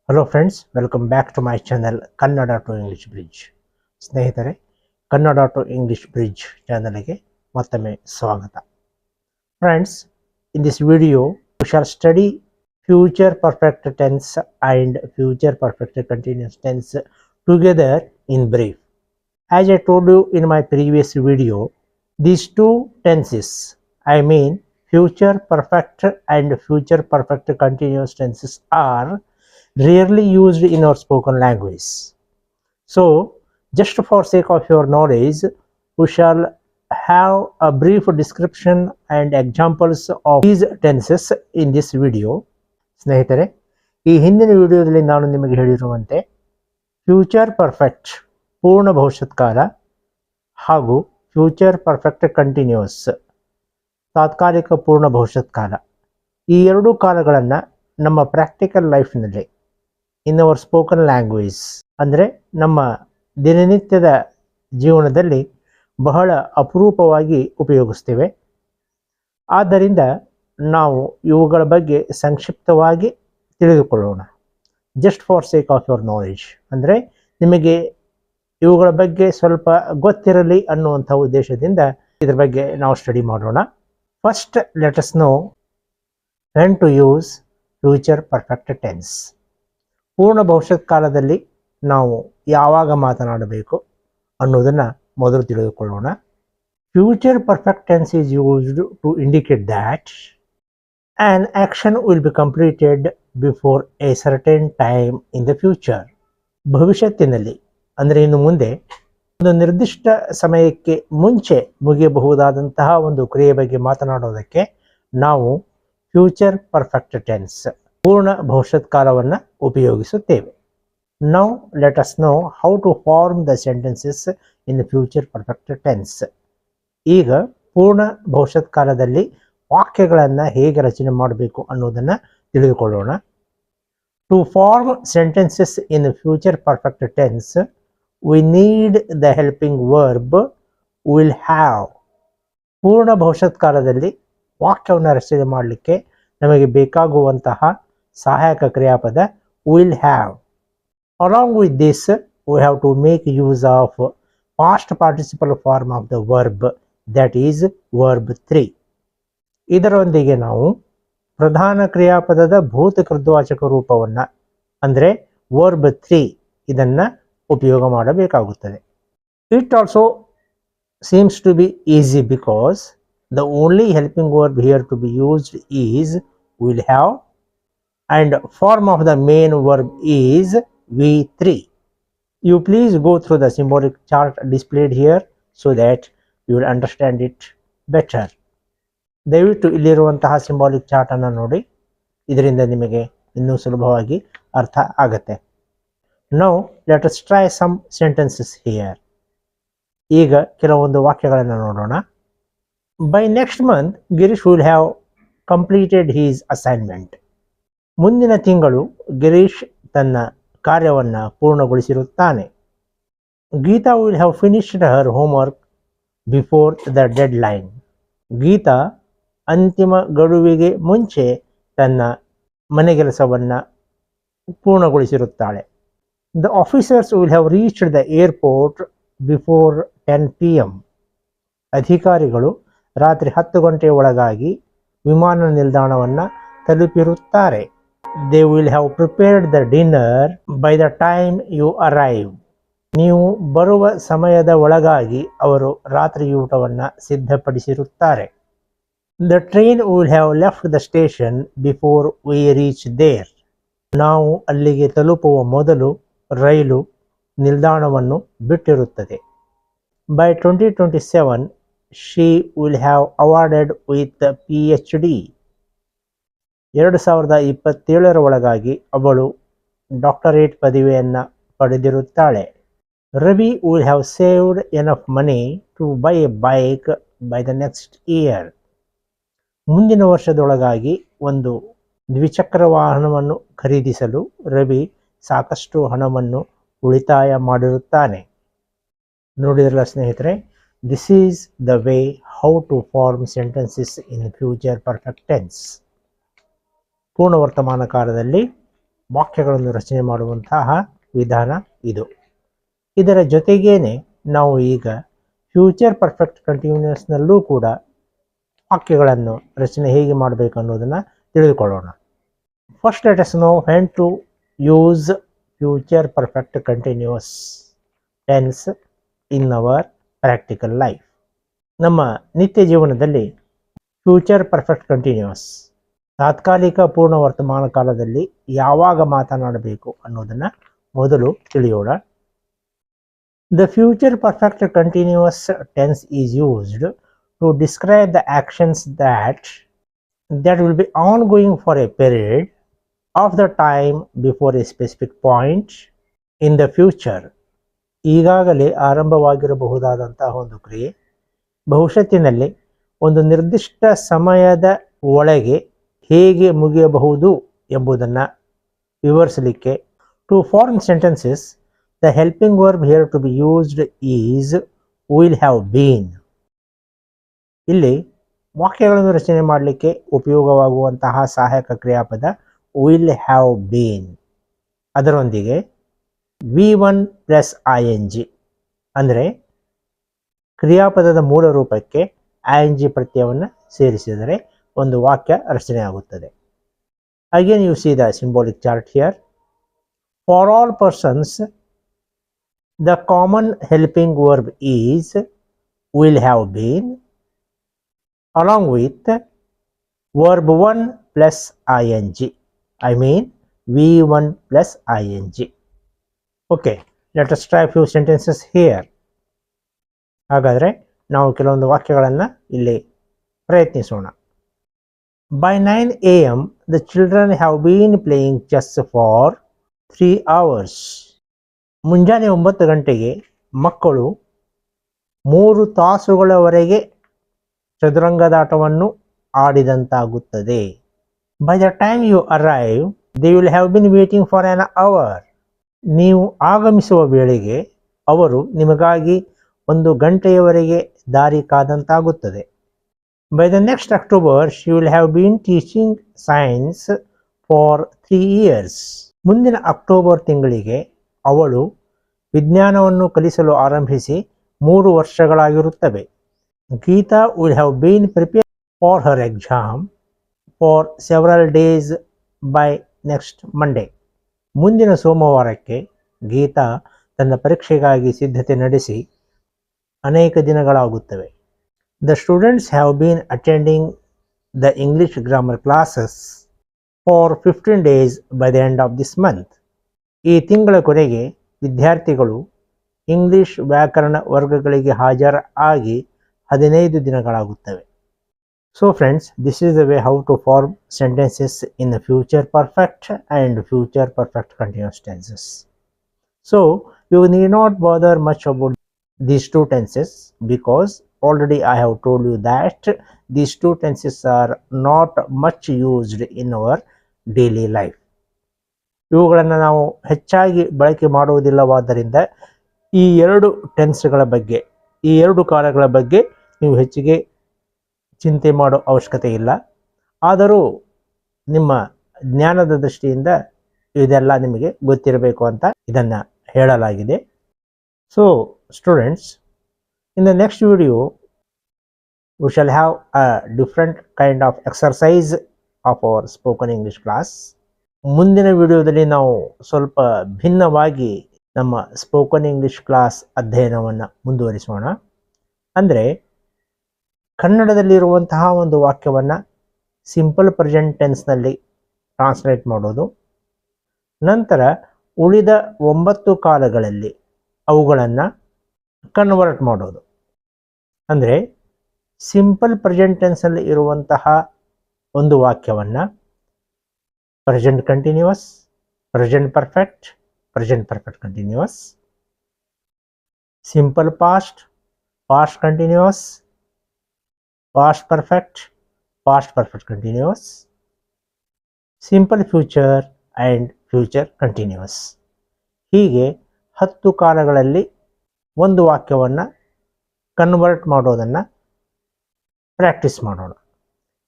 Hello friends, welcome back to my channel Kannada to English bridge. ಸ್ನೇಹಿತರೆ, Kannada to English bridge ಚಾನಲ್ಗೆ ಮತ್ತೊಮ್ಮೆ ಸ್ವಾಗತ. Friends, in this video we shall study future perfect tense and future perfect continuous tense together in brief. As I told you in my previous video, these two tenses, I mean future perfect and future perfect continuous tenses, are rarely used in our spoken language. So, just for sake of your knowledge, we shall have a brief description and examples of these tenses in this video. ಸ್ನೇಹಿತರೆ, ಈ ಹಿಂದಿನ ವಿಡಿಯೋದಲ್ಲಿ ನಾನು ನಿಮಗೆ ಹೇಳಿರುವಂತೆ future perfect ಪೂರ್ಣ ಭವಿಷ್ಯತ್ಕಾಲ ಹಾಗೂ future perfect continuous ತಾತ್ಕಾಲಿಕ ಪೂರ್ಣ ಭವಿಷ್ಯತ್ಕಾಲ, ಈ ಎರಡೂ ಕಾಲಗಳನ್ನು ನಮ್ಮ ಪ್ರಾಕ್ಟಿಕಲ್ ಲೈಫ್ನಲ್ಲಿ ಇನ್ ಅವರ್ ಸ್ಪೋಕನ್ ಲ್ಯಾಂಗ್ವೇಜ್ ಅಂದರೆ ನಮ್ಮ ದಿನನಿತ್ಯದ ಜೀವನದಲ್ಲಿ ಬಹಳ ಅಪರೂಪವಾಗಿ ಉಪಯೋಗಿಸ್ತೇವೆ. ಆದ್ದರಿಂದ ನಾವು ಇವುಗಳ ಬಗ್ಗೆ ಸಂಕ್ಷಿಪ್ತವಾಗಿ ತಿಳಿದುಕೊಳ್ಳೋಣ. Just for sake of your knowledge, ಅಂದರೆ ನಿಮಗೆ ಇವುಗಳ ಬಗ್ಗೆ ಸ್ವಲ್ಪ ಗೊತ್ತಿರಲಿ ಅನ್ನುವಂಥ ಉದ್ದೇಶದಿಂದ ಇದರ ಬಗ್ಗೆ ನಾವು ಸ್ಟಡಿ ಮಾಡೋಣ. First, let us know when to use future perfect tense. ಪೂರ್ಣ ಭವಿಷ್ಯತ್ ಕಾಲದಲ್ಲಿ ನಾವು ಯಾವಾಗ ಮಾತನಾಡಬೇಕು ಅನ್ನೋದನ್ನು ಮೊದಲು ತಿಳಿದುಕೊಳ್ಳೋಣ. Future perfect tense is used to indicate that an action will be completed before a certain time in the future. ಭವಿಷ್ಯತ್ತಿನಲ್ಲಿ ಅಂದರೆ ಇನ್ನು ಮುಂದೆ ಒಂದು ನಿರ್ದಿಷ್ಟ ಸಮಯಕ್ಕೆ ಮುಂಚೆ ಮುಗಿಯಬಹುದಾದಂತಹ ಒಂದು ಕ್ರಿಯೆ ಬಗ್ಗೆ ಮಾತನಾಡೋದಕ್ಕೆ ನಾವು ಫ್ಯೂಚರ್ ಪರ್ಫೆಕ್ಟ್ ಟೆನ್ಸ್ ಪೂರ್ಣ ಭವಿಷ್ಯತ್ ಕಾಲವನ್ನು ಉಪಯೋಗಿಸುತ್ತೇವೆ. Now let us know how to form the sentences in future perfect tense. ಈಗ ಪೂರ್ಣ ಭವಿಷ್ಯತ್ ಕಾಲದಲ್ಲಿ ವಾಕ್ಯಗಳನ್ನು ಹೇಗೆ ರಚನೆ ಮಾಡಬೇಕು ಅನ್ನೋದನ್ನು ತಿಳಿದುಕೊಳ್ಳೋಣ. To form sentences in future perfect tense we need the helping verb will have. ಪೂರ್ಣ ಭವಿಷ್ಯತ್ ಕಾಲದಲ್ಲಿ ವಾಕ್ಯವನ್ನು ರಚನೆ ಮಾಡಲಿಕ್ಕೆ ನಮಗೆ ಬೇಕಾಗುವಂತಹ ಸಹಾಯಕ ಕ್ರಿಯಾಪದ will have. Along with this, we have to make use of past participle form of the verb, that is verb 3. ಇದರೊಂದಿಗೆ ನಾವು ಪ್ರಧಾನ ಕ್ರಿಯಾಪದದ ಭೂತ ಕೃದ್ವಾಚಕ ರೂಪವನ್ನು ಅಂದರೆ verb 3 ಇದನ್ನು ಉಪಯೋಗ ಮಾಡಬೇಕಾಗುತ್ತದೆ. It also seems to be easy because the only helping verb here to be used is will have, and form of the main verb is V3. You please go through the symbolic chart displayed here so that you will understand it better. ದಯವಿಟ್ಟು ಇಲ್ಲಿರುವಂತಹ symbolic chart ಅನ್ನು ನೋಡಿ, ಇದರಿಂದ ನಿಮಗೆ ಇನ್ನೂ ಸುಲಭವಾಗಿ ಅರ್ಥ ಆಗುತ್ತೆ. Now let us try some sentences here. ಈಗ ಕೆಲವೊಂದು ವಾಕ್ಯಗಳನ್ನು ನೋಡೋಣ. By next month, Girish will have completed his assignment. ಮುಂದಿನ ತಿಂಗಳು ಗಿರೀಶ್ ತನ್ನ ಕಾರ್ಯವನ್ನು ಪೂರ್ಣಗೊಳಿಸಿರುತ್ತಾನೆ. Geeta will have finished her homework before the deadline. Geeta ಅಂತಿಮ ಗಡುವಿಗೆ ಮುಂಚೆ ತನ್ನ ಮನೆಗೆಲಸವನ್ನು ಪೂರ್ಣಗೊಳಿಸಿರುತ್ತಾಳೆ. The officers will have reached the airport before 10 PM. ಅಧಿಕಾರಿಗಳು ರಾತ್ರಿ 10 ಗಂಟೆಯ ಒಳಗಾಗಿ ವಿಮಾನ ನಿಲ್ದಾಣವನ್ನು ತಲುಪಿರುತ್ತಾರೆ. They will have prepared the dinner by the time you arrive. ನೀವು ಬರುವ ಸಮಯದ ಒಳಗಾಗಿ ಅವರು ರಾತ್ರಿ ಊಟವನ್ನು ಸಿದ್ಧಪಡಿಸಿರುತ್ತಾರೆ. The train will have left the station before we reach there. ನಾವು ಅಲ್ಲಿಗೆ ತಲುಪುವ ಮೊದಲು ರೈಲು ನಿಲ್ದಾಣವನ್ನು ಬಿಟ್ಟಿರುತ್ತದೆ. By 2027, she will have awarded with PhD. 2027 ಒಳಗಾಗಿ ಅವಳು ಡಾಕ್ಟರೇಟ್ ಪದವಿಯನ್ನು ಪಡೆದಿರುತ್ತಾಳೆ. Ravi will have saved enough money to buy a bike by the next year. ಮುಂದಿನ ವರ್ಷದೊಳಗಾಗಿ ಒಂದು ದ್ವಿಚಕ್ರ ವಾಹನವನ್ನು ಖರೀದಿಸಲು ರವಿ ಸಾಕಷ್ಟು ಹಣವನ್ನು ಉಳಿತಾಯ ಮಾಡಿರುತ್ತಾನೆ. ನೋಡಿದ್ರಲ್ಲ ಸ್ನೇಹಿತರೆ, this is the way how to form sentences in future perfect tense. ಪೂರ್ಣ ವರ್ತಮಾನ ಕಾಲದಲ್ಲಿ ವಾಕ್ಯಗಳನ್ನು ರಚನೆ ಮಾಡುವಂತಹ ವಿಧಾನ ಇದು. ಇದರ ಜೊತೆಗೇನೆ ನಾವು ಈಗ ಫ್ಯೂಚರ್ ಪರ್ಫೆಕ್ಟ್ ಕಂಟಿನ್ಯೂಸ್ನಲ್ಲೂ ಕೂಡ ವಾಕ್ಯಗಳನ್ನು ರಚನೆ ಹೇಗೆ ಮಾಡಬೇಕು ಅನ್ನೋದನ್ನು ತಿಳಿದುಕೊಳ್ಳೋಣ. First let us know when to use future perfect continuous tense in our practical life. ನಮ್ಮ ನಿತ್ಯ ಜೀವನದಲ್ಲಿ ಫ್ಯೂಚರ್ ಪರ್ಫೆಕ್ಟ್ ಕಂಟಿನ್ಯೂಸ್ ತಾತ್ಕಾಲಿಕ ಪೂರ್ಣ ವರ್ತಮಾನ ಕಾಲದಲ್ಲಿ ಯಾವಾಗ ಮಾತನಾಡಬೇಕು ಅನ್ನೋದನ್ನು ಮೊದಲು ತಿಳಿಯೋಣ. The future perfect continuous tense is used to describe the actions that will be ongoing for a period of the time before a specific point in the future. ಈಗಾಗಲೇ ಆರಂಭವಾಗಿರಬಹುದಾದಂತಹ ಒಂದು ಕ್ರಿಯೆ ಭವಿಷ್ಯತ್ತಿನಲ್ಲಿ ಒಂದು ನಿರ್ದಿಷ್ಟ ಸಮಯದ ಒಳಗೆ ಹೇಗೆ ಮುಗಿಯಬಹುದು ಎಂಬುದನ್ನು ವಿವರಿಸಲಿಕ್ಕೆ to form sentences the helping verb here to be used is will have been. ಇಲ್ಲಿ ವಾಕ್ಯಗಳನ್ನು ರಚನೆ ಮಾಡಲಿಕ್ಕೆ ಉಪಯೋಗವಾಗುವಂತಹ ಸಹಾಯಕ ಕ್ರಿಯಾಪದ will have been. ಅದರೊಂದಿಗೆ V1 ಪ್ಲಸ್ ing ಅಂದರೆ ಕ್ರಿಯಾಪದದ ಮೂಲ ರೂಪಕ್ಕೆ ing ಪ್ರತ್ಯಯವನ್ನು ಸೇರಿಸಿದರೆ ಒಂದು ವಾಕ್ಯ ರಚನೆ ಆಗುತ್ತದೆ. Again you see the symbolic chart here. For all persons the common helping verb is will have been along with verb 1 plus ing. I mean V1 plus ing. Okay, let us try a few sentences here. ಹಾಗಾದರೆ ನಾವು ಕೆಲವೊಂದು ವಾಕ್ಯಗಳನ್ನು ಇಲ್ಲಿ ಪ್ರಯತ್ನಿಸೋಣ. By 9 AM the children have been playing chess for 3 hours. ಮುಂಜಾನೆ 9 ಗಂಟೆಗೆ ಮಕ್ಕಳು 3 ತಾಸುಗಳವರೆಗೆ ಚದುರಂಗದಾಟವನ್ನು ಆಡಿದಂತಾಗುತ್ತದೆ. By the time you arrive, they will have been waiting for an hour. ನೀವು ಆಗಮಿಸುವ ವೇಳೆಗೆ ಅವರು ನಿಮಗಾಗಿ 1 ಗಂಟೆಯವರೆಗೆ ದಾರಿ ಕಾದಂತಾಗುತ್ತದೆ. By the next October, she will have been teaching science for 3 years. ಮುಂದಿನ ಅಕ್ಟೋಬರ್ ತಿಂಗಳಿಗೆ ಅವಳು ವಿಜ್ಞಾನವನ್ನು ಕಲಿಸಲು ಆರಂಭಿಸಿ 3 ವರ್ಷಗಳಾಗಿರುತ್ತವೆ. Geetha will have been prepared for her exam for several days by next Monday. ಮುಂದಿನ ಸೋಮವಾರಕ್ಕೆ ಗೀತಾ ತನ್ನ ಪರೀಕ್ಷೆಗಾಗಿ ಸಿದ್ಧತೆ ನಡೆಸಿ ಅನೇಕ ದಿನಗಳಾಗುತ್ತವೆ. The students have been attending the English grammar classes for 15 days by the end of this month. ಈ ತಿಂಗಳ ಕೊನೆಗೆ ವಿದ್ಯಾರ್ಥಿಗಳು ಇಂಗ್ಲಿಷ್ ವ್ಯಾಕರಣ ವರ್ಗಗಳಿಗೆ ಹಾಜರಾಗಿ 15 ದಿನಗಳಾಗುತ್ತವೆ. So friends, this is the way how to form sentences in the future perfect and future perfect continuous tenses. So you need not bother much about these two tenses because already I have told you that these two tenses are not much used in our daily life. ಇವುಗಳನ್ನು ನಾವು ಹೆಚ್ಚಾಗಿ ಬಳಕೆ ಮಾಡುವುದಿಲ್ಲವಾದ್ದರಿಂದ ಈ 2 ಟೆನ್ಸ್ಗಳ ಬಗ್ಗೆ, ಈ 2 ಕಾಲಗಳ ಬಗ್ಗೆ ನೀವು ಹೆಚ್ಚಿಗೆ ಚಿಂತೆ ಮಾಡೋ ಅವಶ್ಯಕತೆ ಇಲ್ಲ. ಆದರೂ ನಿಮ್ಮ ಜ್ಞಾನದ ದೃಷ್ಟಿಯಿಂದ ಇದೆಲ್ಲ ನಿಮಗೆ ಗೊತ್ತಿರಬೇಕು ಅಂತ ಇದನ್ನು ಹೇಳಲಾಗಿದೆ. So students, in the next video we shall have a different kind of exercise of our spoken English class. ಮುಂದಿನ ವಿಡಿಯೋದಲ್ಲಿ ನಾವು ಸ್ವಲ್ಪ ಭಿನ್ನವಾಗಿ ನಮ್ಮ ಸ್ಪೋಕನ್ ಇಂಗ್ಲಿಷ್ ಕ್ಲಾಸ್ ಅಧ್ಯಯನವನ್ನು ಮುಂದುವರಿಸೋಣ. ಅಂದರೆ ಕನ್ನಡದಲ್ಲಿರುವಂತಹ ಒಂದು ವಾಕ್ಯವನ್ನು ಸಿಂಪಲ್ ಪ್ರೆಸೆಂಟ್ ಟೆನ್ಸ್ನಲ್ಲಿ ಟ್ರಾನ್ಸ್ಲೇಟ್ ಮಾಡೋದು, ನಂತರ ಉಳಿದ 9 ಕಾಲಗಳಲ್ಲಿ ಅವುಗಳನ್ನು ಕನ್ವರ್ಟ್ ಮಾಡೋದು. ಅಂದರೆ ಸಿಂಪಲ್ ಪ್ರೆಸೆಂಟ್ ಟೆನ್ಸ್ನಲ್ಲಿ ಇರುವಂತಹ ಒಂದು ವಾಕ್ಯವನ್ನು present continuous, present perfect, present perfect continuous, simple past, past continuous, past perfect, past perfect continuous, simple future and future continuous, ಹೀಗೆ 10 ಕಾಲಗಳಲ್ಲಿ ಒಂದು ವಾಕ್ಯವನ್ನು ಕನ್ವರ್ಟ್ ಮಾಡೋದನ್ನು ಪ್ರಾಕ್ಟೀಸ್ ಮಾಡೋಣ.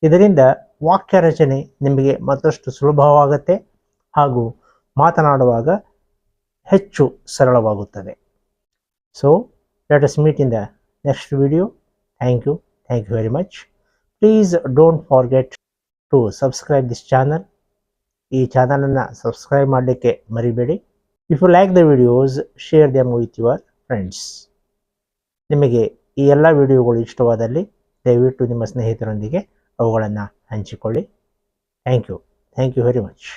ಇದರಿಂದ ವಾಕ್ಯ ರಚನೆ ನಿಮಗೆ ಮತ್ತಷ್ಟು ಸುಲಭವಾಗುತ್ತೆ ಹಾಗೂ ಮಾತನಾಡುವಾಗ ಹೆಚ್ಚು ಸರಳವಾಗುತ್ತದೆ. So let us meet in the next video. Thank you very much. Please don't forget to subscribe this channel. ಈ ಚಾನಲನ್ನು ಸಬ್ಸ್ಕ್ರೈಬ್ ಮಾಡಲಿಕ್ಕೆ ಮರಿಬೇಡಿ. If you like the videos, share them with your friends. ನಿಮಗೆ ಈ ಎಲ್ಲ ವಿಡಿಯೋಗಳು ಇಷ್ಟವಾದಲ್ಲಿ ದಯವಿಟ್ಟು ನಿಮ್ಮ ಸ್ನೇಹಿತರೊಂದಿಗೆ ಅವುಗಳನ್ನು ಹಂಚಿಕೊಳ್ಳಿ. Thank you very much.